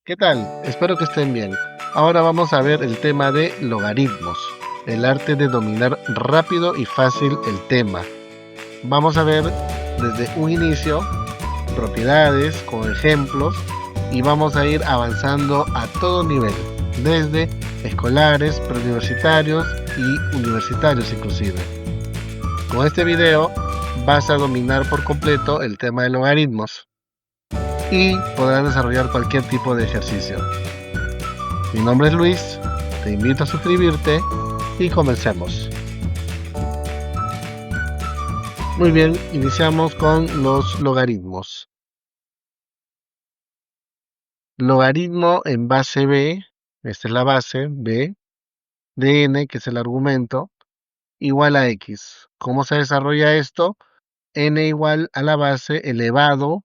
¿Qué tal? Espero que estén bien. Ahora vamos a ver el tema de logaritmos, el arte de dominar rápido y fácil el tema. Vamos a ver desde un inicio propiedades con ejemplos y vamos a ir avanzando a todo nivel, desde escolares, preuniversitarios y universitarios inclusive. Con este video vas a dominar por completo el tema de logaritmos y podrás desarrollar cualquier tipo de ejercicio. Mi nombre es Luis, te invito a suscribirte y comencemos. Muy bien, iniciamos con los logaritmos. Logaritmo en base b, esta es la base, b, de n, que es el argumento, igual a x. ¿Cómo se desarrolla esto? N igual a la base elevado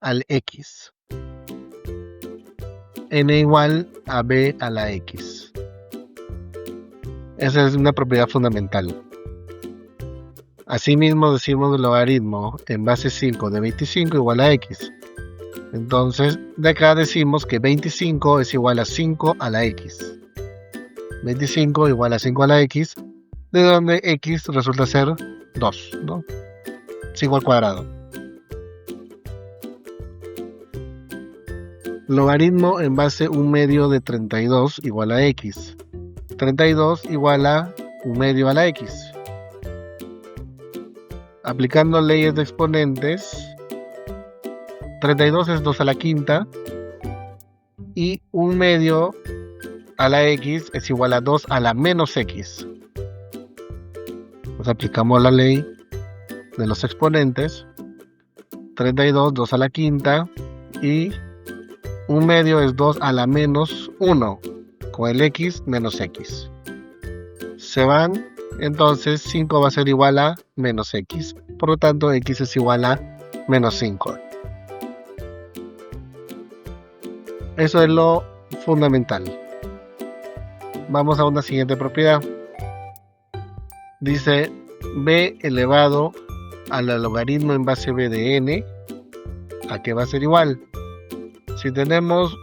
al x. N igual a b a la x. Esa es una propiedad fundamental. Asimismo decimos el logaritmo en base 5 de 25 igual a x. Entonces, de acá decimos que 25 es igual a 5 a la x. 25 igual a 5 a la x, de donde x resulta ser 2, ¿no? 5 al cuadrado. Logaritmo en base 1 medio de 32 igual a x. 32 igual a 1 medio a la x. Aplicando leyes de exponentes, 32 es 2 a la quinta y 1 medio a la x es igual a 2 a la menos x. Pues aplicamos la ley de los exponentes, 32, 2 a la quinta y 1 medio es 2 a la menos 1 con el x menos x. Se van, entonces 5 va a ser igual a menos x, por lo tanto x es igual a menos 5. Eso es lo fundamental. Vamos a una siguiente propiedad. Dice b elevado a la logaritmo en base b de n, ¿a qué va a ser igual? Si tenemos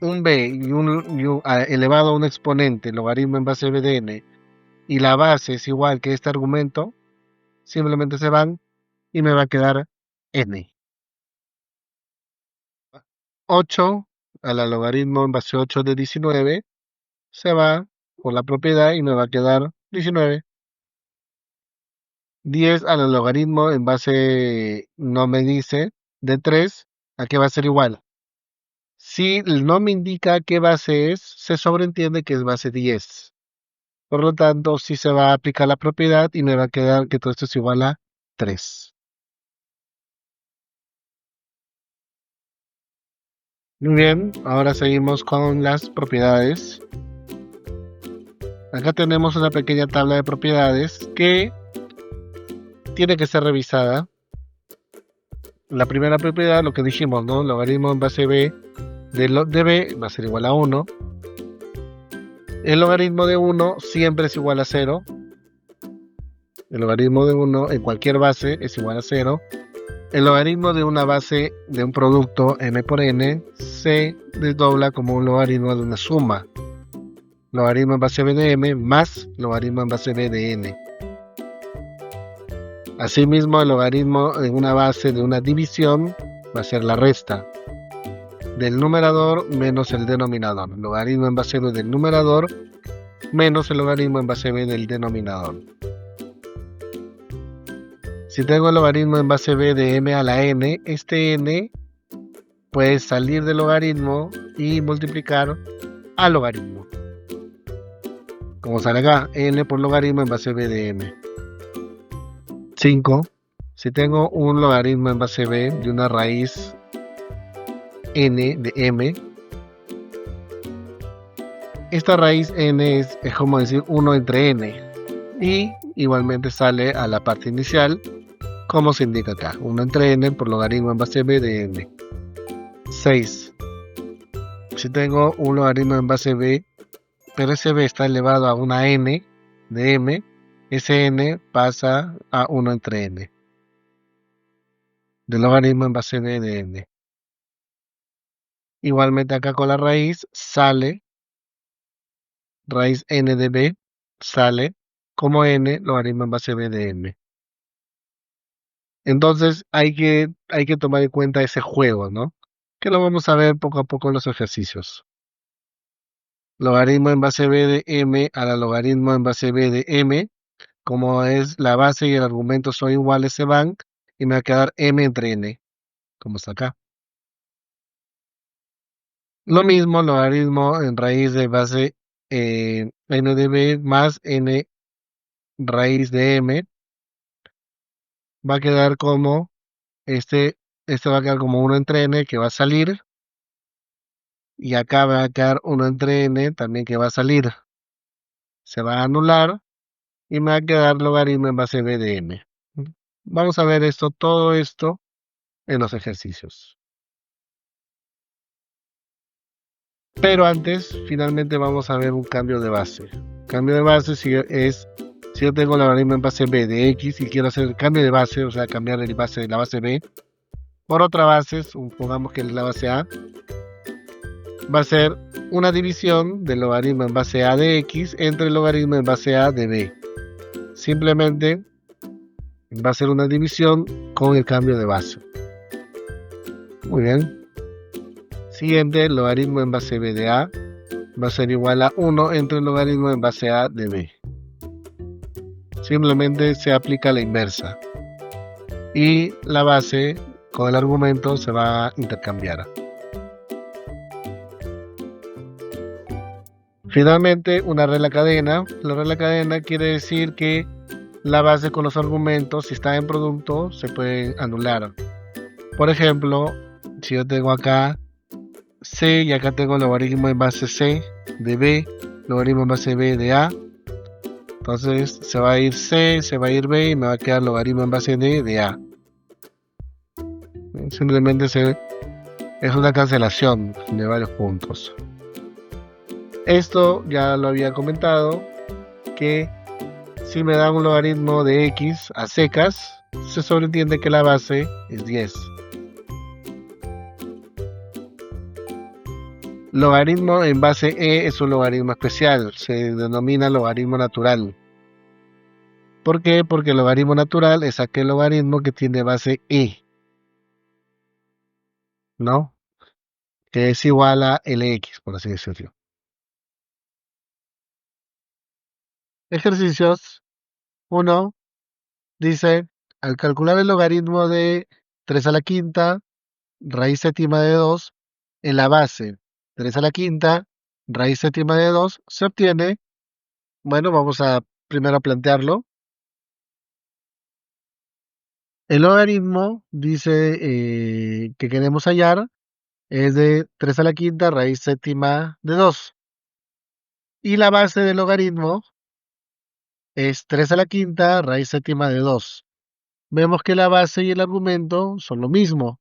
un b y un elevado a un exponente, logaritmo en base b de n, y la base es igual que este argumento, simplemente se van y me va a quedar n. 8 a la logaritmo en base 8 de 19 se va por la propiedad y me va a quedar 19. 10 a la logaritmo en base, no me dice, de 3, ¿a qué va a ser igual? Si no me indica qué base es, se sobreentiende que es base 10. Por lo tanto, sí se va a aplicar la propiedad y me va a quedar que todo esto es igual a 3. Muy bien, ahora seguimos con las propiedades. Acá tenemos una pequeña tabla de propiedades que tiene que ser revisada. La primera propiedad, lo que dijimos, ¿no? Logaritmo en base b de b va a ser igual a 1. El logaritmo de 1 siempre es igual a 0. El logaritmo de 1 en cualquier base es igual a 0. El logaritmo de una base de un producto m por n se desdobla como un logaritmo de una suma. Logaritmo en base b de m más logaritmo en base b de n. Asimismo, el logaritmo en una base de una división va a ser la resta del numerador menos el denominador. Logaritmo en base b del numerador menos el logaritmo en base b del denominador. Si tengo el logaritmo en base b de m a la n, este n puede salir del logaritmo y multiplicar al logaritmo. Como sale acá, n por logaritmo en base b de m. 5. Si tengo un logaritmo en base b de una raíz n de m, esta raíz n es como decir 1 entre n. Y igualmente sale a la parte inicial, como se indica acá, 1 entre n por logaritmo en base b de n. 6. Si tengo un logaritmo en base b, pero ese b está elevado a una n de m, ese n pasa a 1 entre n. Del logaritmo en base b de n. Igualmente acá con la raíz sale, raíz n de b, sale como n logaritmo en base b de m. Entonces hay que tomar en cuenta ese juego, ¿no? Que lo vamos a ver poco a poco en los ejercicios. Logaritmo en base b de m a la logaritmo en base b de m, como es la base y el argumento son iguales, se van, y me va a quedar m entre n, como está acá. Lo mismo, logaritmo en raíz de base n de b más n raíz de m, va a quedar como este va a quedar como 1 entre n que va a salir, y acá va a quedar 1 entre n también que va a salir. Se va a anular y me va a quedar logaritmo en base b de m. Vamos a ver todo esto en los ejercicios. Pero antes, finalmente vamos a ver un cambio de base. Cambio de base si yo tengo logaritmo en base b de x y quiero hacer el cambio de base, o sea, cambiar la base b por otra base, supongamos que es la base a, va a ser una división del logaritmo en base a de x entre el logaritmo en base a de b. Simplemente va a ser una división con el cambio de base. Muy bien. Siguiente, el logaritmo en base b de a va a ser igual a 1 entre el logaritmo en base a de b. Simplemente se aplica la inversa. Y la base con el argumento se va a intercambiar. Finalmente, una regla cadena. La regla cadena quiere decir que la base con los argumentos, si está en producto, se pueden anular. Por ejemplo, si yo tengo acá C y acá tengo logaritmo en base C de B, logaritmo en base B de A, entonces se va a ir C, se va a ir B y me va a quedar logaritmo en base D de A. Simplemente es una cancelación de varios puntos. Esto ya lo había comentado, que si me dan un logaritmo de x a secas, se sobreentiende que la base es 10. Logaritmo en base e es un logaritmo especial, se denomina logaritmo natural. ¿Por qué? Porque el logaritmo natural es aquel logaritmo que tiene base e, ¿no? Que es igual a Lx, por así decirlo. Ejercicios 1 dice, al calcular el logaritmo de 3 a la quinta, raíz séptima de 2, en la base 3 a la quinta, raíz séptima de 2, se obtiene, bueno, vamos a primero plantearlo. El logaritmo dice que queremos hallar es de 3 a la quinta, raíz séptima de 2. Y la base del logaritmo es 3 a la quinta, raíz séptima de 2. Vemos que la base y el argumento son lo mismo.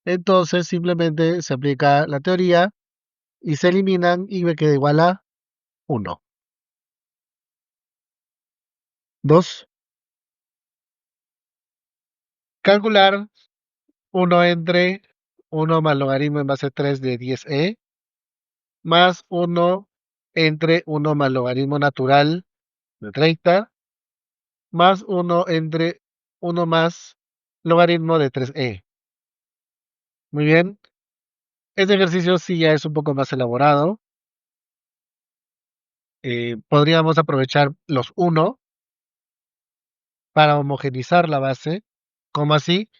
Entonces simplemente se aplica la teoría y se eliminan y me queda igual a 1. 2. Calcular 1 entre 1 más logaritmo en base 3 de 10e más 1 entre 1 más logaritmo natural de 30 más 1 entre 1 más logaritmo de 3e. Muy bien. Este ejercicio sí ya es un poco más elaborado. Podríamos aprovechar los 1 para homogeneizar la base. ¿Cómo así?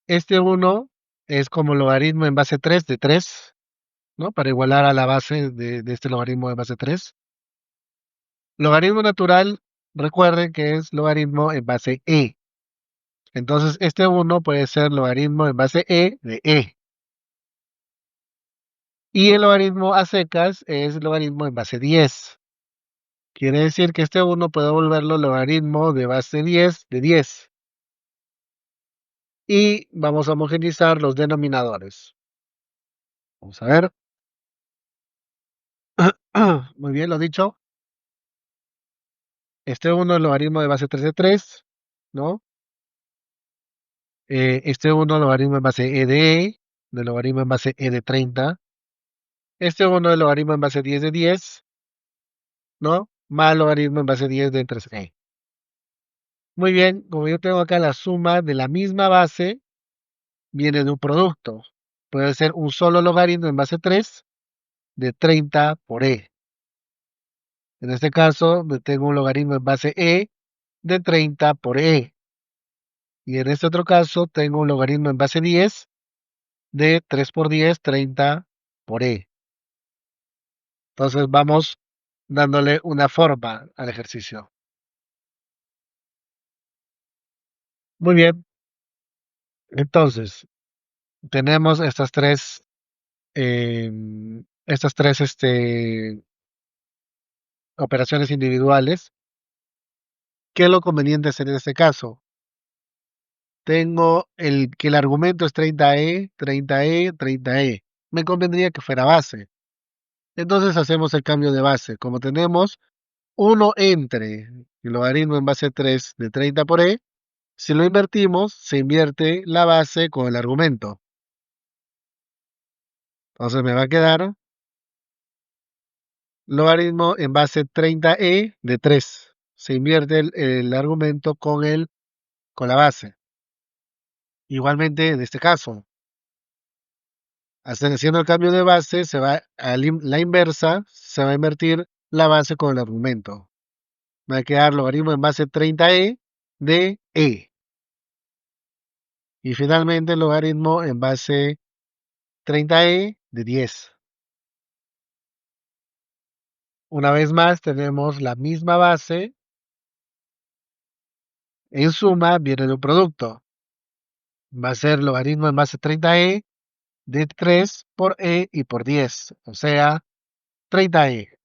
Este 1 es como logaritmo en base 3 de 3, ¿no? Para igualar a la base de este logaritmo en base 3. Logaritmo natural, recuerden que es logaritmo en base e. Entonces, este 1 puede ser logaritmo en base e de e. Y el logaritmo a secas es logaritmo en base 10. Quiere decir que este 1 puedo volverlo logaritmo de base 10 de 10. Y vamos a homogeneizar los denominadores. Vamos a ver. Muy bien, lo dicho. Este 1 es logaritmo de base 3 de 3, ¿no? Este 1 logaritmo en base e de e. del logaritmo en base e de 30. Este 1 del logaritmo en base 10 de 10, ¿no? Más logaritmo en base 10 de 3e. Muy bien, como yo tengo acá la suma de la misma base, viene de un producto. Puede ser un solo logaritmo en base 3 de 30 por e. En este caso, tengo un logaritmo en base e de 30 por e. Y en este otro caso, tengo un logaritmo en base 10 de 3 por 10, 30 por e. Entonces vamos dándole una forma al ejercicio. Muy bien, entonces tenemos estas tres operaciones individuales. ¿Qué es lo conveniente hacer en este caso? Tengo que el argumento es 30e, 30e, 30e. Me convendría que fuera base. Entonces hacemos el cambio de base. Como tenemos 1 entre el logaritmo en base 3 de 30 por e, si lo invertimos, se invierte la base con el argumento. Entonces me va a quedar logaritmo en base 30e de 3. Se invierte el argumento con la base. Igualmente en este caso, haciendo el cambio de base, se va a la inversa, se va a invertir la base con el argumento. Me va a quedar logaritmo en base 30e de e. Y finalmente el logaritmo en base 30e de 10. Una vez más tenemos la misma base. En suma viene de un producto. Va a ser logaritmo en base 30e de 3 por e y por 10. O sea, 30e.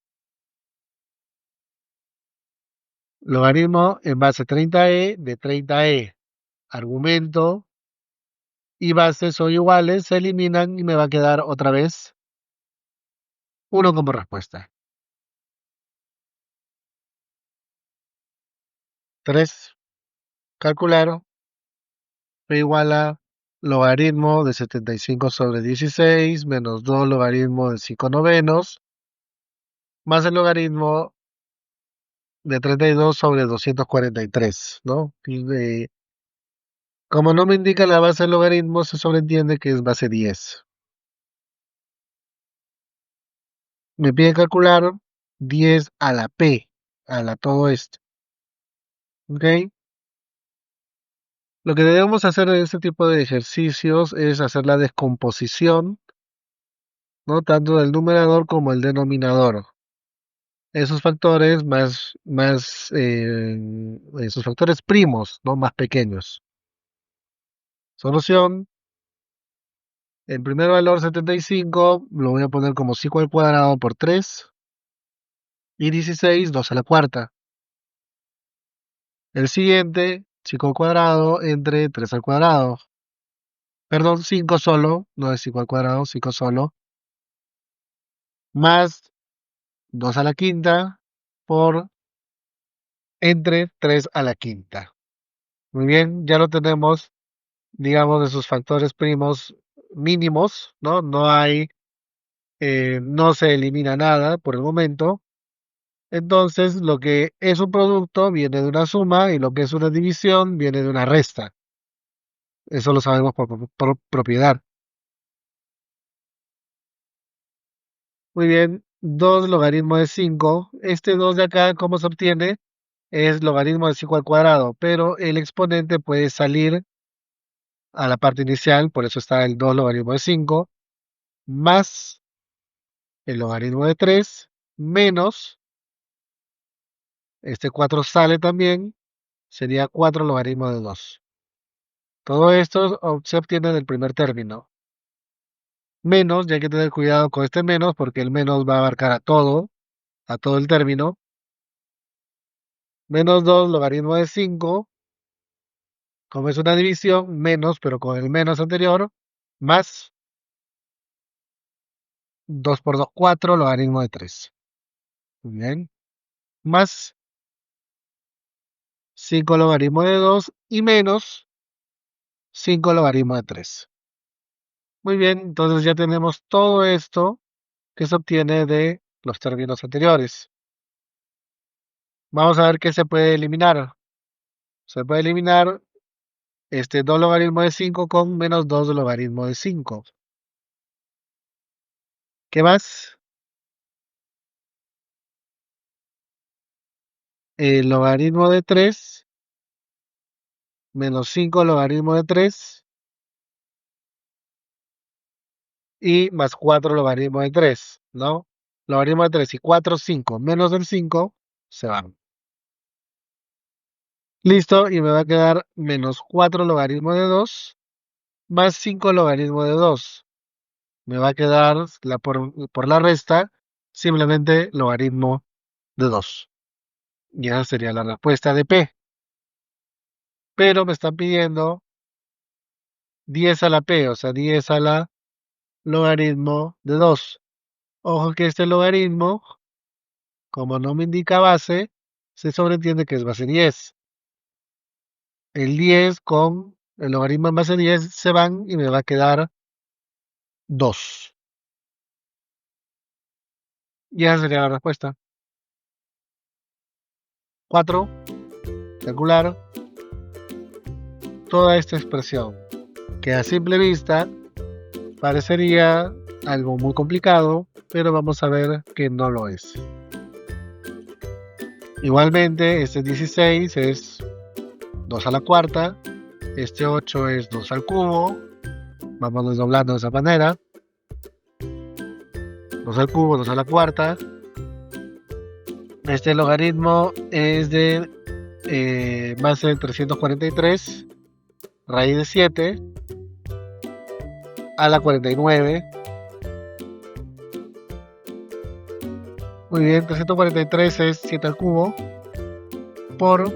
Logaritmo en base 30e de 30e. Argumento y base son iguales, se eliminan y me va a quedar otra vez 1 como respuesta. 3. Calcular P igual a logaritmo de 75 sobre 16 menos 2 logaritmo de 5 novenos más el logaritmo de 32 sobre 243, ¿no? Como no me indica la base del logaritmo, se sobreentiende que es base 10. Me pide calcular 10 a la P, a la todo esto. ¿Ok? Lo que debemos hacer en este tipo de ejercicios es hacer la descomposición, ¿no? Tanto del numerador como el denominador. Esos factores esos factores primos, ¿no? Más pequeños. Solución. El primer valor 75 lo voy a poner como 5 al cuadrado por 3 y 16, 2 a la cuarta. El siguiente, 5 al cuadrado entre 3 al cuadrado. Perdón, 5 solo, no es 5 al cuadrado, 5 solo. Más 2 a la quinta por entre 3 a la quinta. Muy bien, ya lo tenemos, digamos, de sus factores primos mínimos, ¿no? No se elimina nada por el momento. Entonces, lo que es un producto viene de una suma y lo que es una división viene de una resta. Eso lo sabemos por propiedad. Muy bien, 2 logaritmo de 5. Este 2 de acá, ¿cómo se obtiene? Es logaritmo de 5 al cuadrado, pero el exponente puede salir a la parte inicial, por eso está el 2 logaritmo de 5, más el logaritmo de 3, menos, este 4 sale también, sería 4 logaritmo de 2. Todo esto se obtiene del primer término. Menos, ya hay que tener cuidado con este menos, porque el menos va a abarcar a todo el término. Menos 2 logaritmo de 5, como es una división, menos, pero con el menos anterior, más 2 por 2, 4 logaritmo de 3. Muy bien. Más 5 logaritmo de 2 y menos 5 logaritmo de 3. Muy bien, entonces ya tenemos todo esto que se obtiene de los términos anteriores. Vamos a ver qué se puede eliminar. Se puede eliminar 2 logaritmo de 5 con menos 2 logaritmo de 5. ¿Qué más? El logaritmo de 3 menos 5 logaritmo de 3 y más 4 logaritmo de 3, ¿no? Logaritmo de 3 y 4, 5. Menos del 5 se van. Listo, y me va a quedar menos 4 logaritmo de 2 más 5 logaritmo de 2. Me va a quedar por la resta simplemente logaritmo de 2. Y esa sería la respuesta de P. Pero me están pidiendo 10 a la P, o sea, 10 a la logaritmo de 2. Ojo que este logaritmo, como no me indica base, se sobreentiende que es base 10. El 10 con el logaritmo en base 10 se van y me va a quedar 2. Y esa sería la respuesta. 4. Calcular toda esta expresión, que a simple vista parecería algo muy complicado, pero vamos a ver que no lo es. Igualmente, este 16 es 2 a la cuarta, este 8 es 2 al cubo, vamos desdoblando de esa manera, 2 al cubo, 2 a la cuarta, este logaritmo es de base de 343, raíz de 7, a la 49. Muy bien, 343 es 7 al cubo, por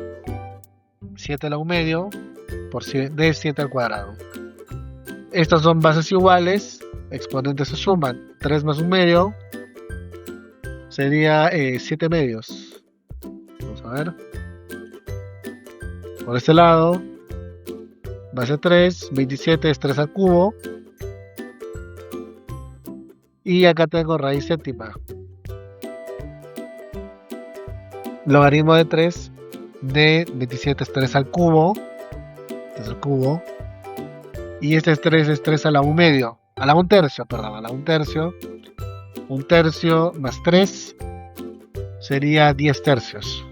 7 a la 1 medio, de 7 al cuadrado. Estas son bases iguales, exponentes se suman. 3 más 1 medio sería 7 medios. Vamos a ver. Por este lado, base 3, 27 es 3 al cubo. Y acá tengo raíz séptima. Logaritmo de 3 de 27 es 3 al cubo. 3 al cubo. Y este es 3 a la 1 medio. A la 1 tercio, perdón, a la 1 tercio. 1 tercio más 3 sería 10 tercios.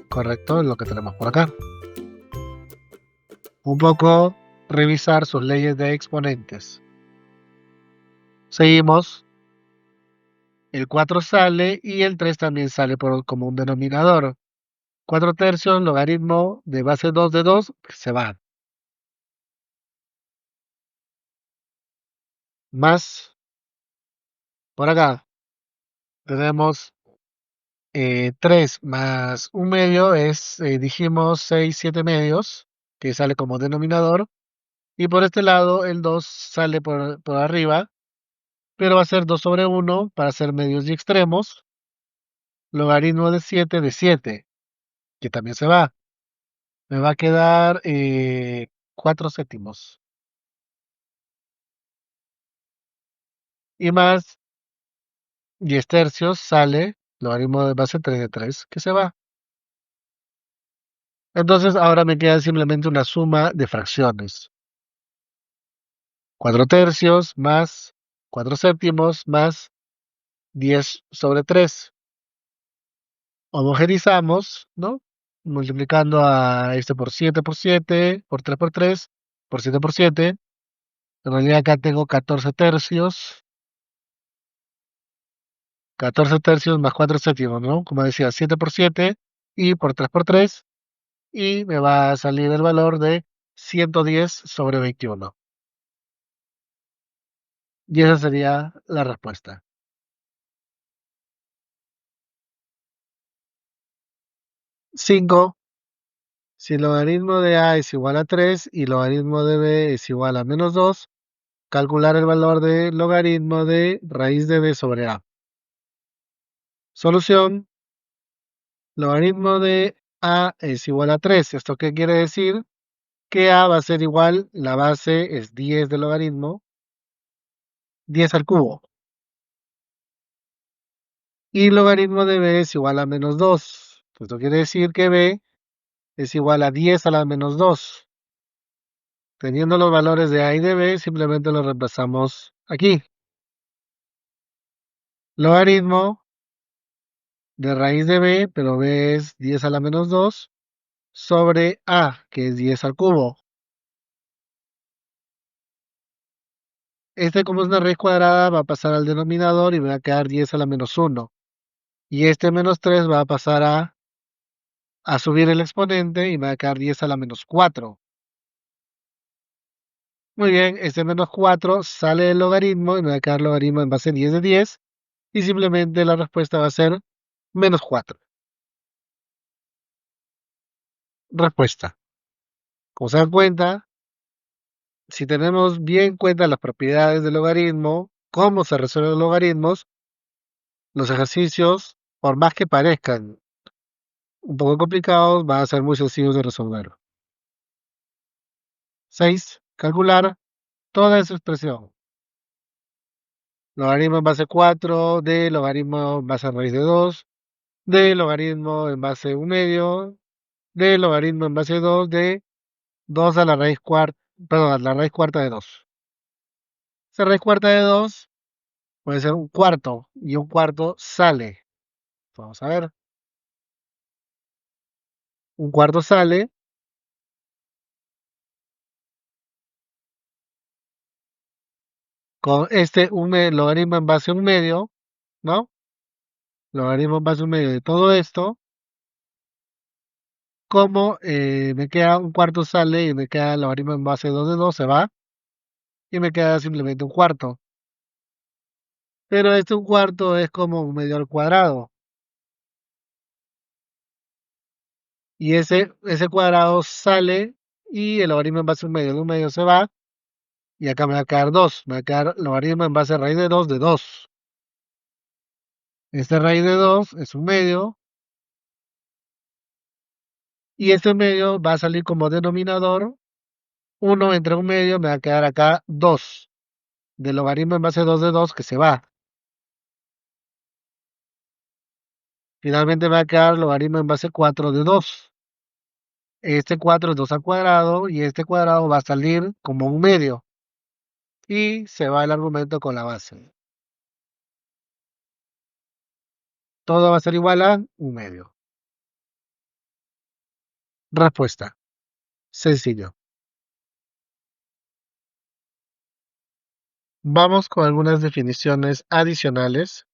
Correcto, es lo que tenemos por acá. Un poco revisar sus leyes de exponentes. Seguimos. El 4 sale y el 3 también sale como un denominador. 4 tercios, logaritmo de base 2 de 2, se va. Más, por acá, tenemos 3 más 1 medio es, dijimos, 6, 7 medios, que sale como denominador. Y por este lado, el 2 sale por arriba, pero va a ser 2 sobre 1 para hacer medios y extremos. Logaritmo de 7, que también se va. Me va a quedar 4 séptimos. Y más 10 tercios sale logaritmo de base 3 de 3, que se va. Entonces ahora me queda simplemente una suma de fracciones. 4 tercios más 4 séptimos más 10 sobre 3. Homogeneizamos, ¿no? Multiplicando a este por 7 por 7, por 3 por 3, por 7 por 7. En realidad acá tengo 14 tercios. 14 tercios más 4 séptimos, ¿no? Como decía, 7 por 7 y por 3 por 3. Y me va a salir el valor de 110 sobre 21. Y esa sería la respuesta. 5. Si el logaritmo de A es igual a 3 y el logaritmo de B es igual a menos 2, calcular el valor de logaritmo de raíz de B sobre A. Solución. Logaritmo de A es igual a 3. ¿Esto qué quiere decir? Que A va a ser igual, la base es 10 del logaritmo, 10 al cubo. Y logaritmo de b es igual a menos 2. Esto quiere decir que b es igual a 10 a la menos 2. Teniendo los valores de a y de b, simplemente los reemplazamos aquí. Logaritmo de raíz de b, pero b es 10 a la menos 2, sobre a, que es 10 al cubo. Como es una raíz cuadrada, va a pasar al denominador y me va a quedar 10 a la menos 1. Y este menos 3 va a pasar a subir el exponente y me va a quedar 10 a la menos 4. Muy bien, este menos 4 sale del logaritmo y me va a quedar logaritmo en base a 10 de 10. Y simplemente la respuesta va a ser menos 4. Respuesta. Como se dan cuenta, si tenemos bien en cuenta las propiedades del logaritmo, cómo se resuelven los logaritmos, los ejercicios, por más que parezcan un poco complicados, van a ser muy sencillos de resolver. 6. Calcular toda esa expresión. Logaritmo en base 4, de logaritmo en base a raíz de 2, de logaritmo en base 1 medio, de logaritmo en base 2, de 2 a la raíz cuarta, perdón, a la raíz cuarta de 2. Esa raíz cuarta de 2 puede ser un cuarto, y un cuarto sale. Vamos a ver. Un cuarto sale con logaritmo en base a un medio, ¿no? Logaritmo en base a un medio de todo esto. Como me queda un cuarto sale y me queda el logaritmo en base 2 de 2, se va. Y me queda simplemente un cuarto. Pero un cuarto es como un medio al cuadrado. Y ese cuadrado sale y el logaritmo en base a un medio de un medio se va. Y acá me va a quedar 2. Me va a quedar logaritmo en base a raíz de 2 de 2. Esta raíz de 2 es un medio. Y este medio va a salir como denominador. 1 entre un medio me va a quedar acá 2. Del logaritmo en base a 2 de 2 que se va. Finalmente me va a quedar logaritmo en base 4 de 2. Este 4 es 2 al cuadrado y este cuadrado va a salir como un medio. Y se va el argumento con la base. Todo va a ser igual a un medio. Respuesta. Sencillo. Vamos con algunas definiciones adicionales.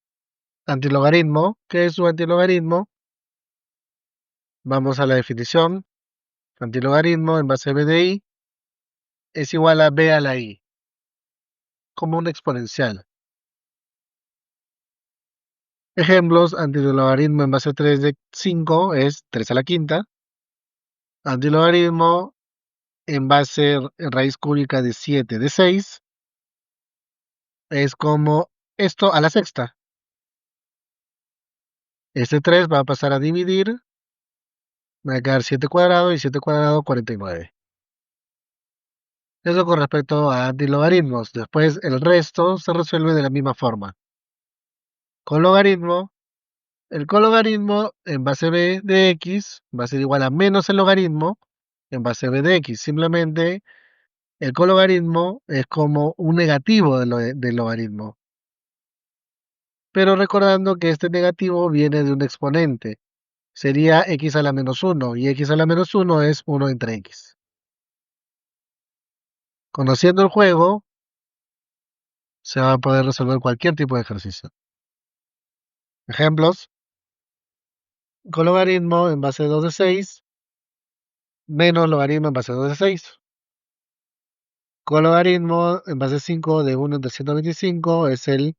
Antilogaritmo. ¿Qué es un antilogaritmo? Vamos a la definición. Antilogaritmo en base a b de i es igual a b a la i, como un exponencial. Ejemplos, antilogaritmo en base a 3 de 5 es 3 a la quinta. Antilogaritmo en base en raíz cúbica de 7 de 6 es como esto a la sexta. Este 3 va a pasar a dividir, me va a quedar 7 cuadrado y 7 cuadrado 49. Eso con respecto a antilogaritmos. Después el resto se resuelve de la misma forma. Con logaritmo, el cologaritmo en base b de x va a ser igual a menos el logaritmo en base b de x. Simplemente el cologaritmo es como un negativo del logaritmo. Pero recordando que este negativo viene de un exponente. Sería x a la menos 1 y x a la menos 1 es 1 entre x. Conociendo el juego, se va a poder resolver cualquier tipo de ejercicio. Ejemplos. Cologaritmo en base 2 de 6 menos logaritmo en base 2 de 6. Cologaritmo en base 5 de 1 entre 125 es el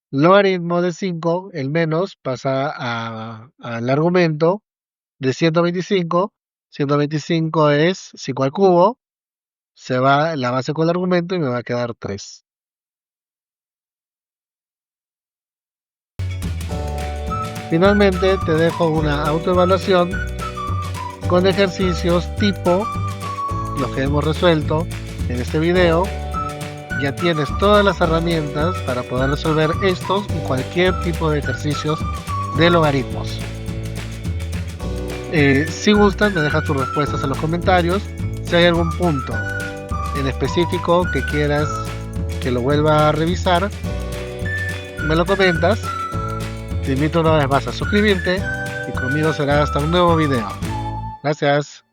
logaritmo de 5, el menos pasa al argumento de 125. 125 es 5 al cubo, se va la base con el argumento y me va a quedar 3. Finalmente te dejo una autoevaluación con ejercicios tipo los que hemos resuelto en este video ya tienes todas las herramientas para poder resolver estos y cualquier tipo de ejercicios de logaritmos. Si gustan, me dejas tus respuestas en los comentarios. Si hay algún punto en específico que quieras que lo vuelva a revisar, me lo comentas. Te invito una vez más a suscribirte y conmigo será hasta un nuevo video. Gracias.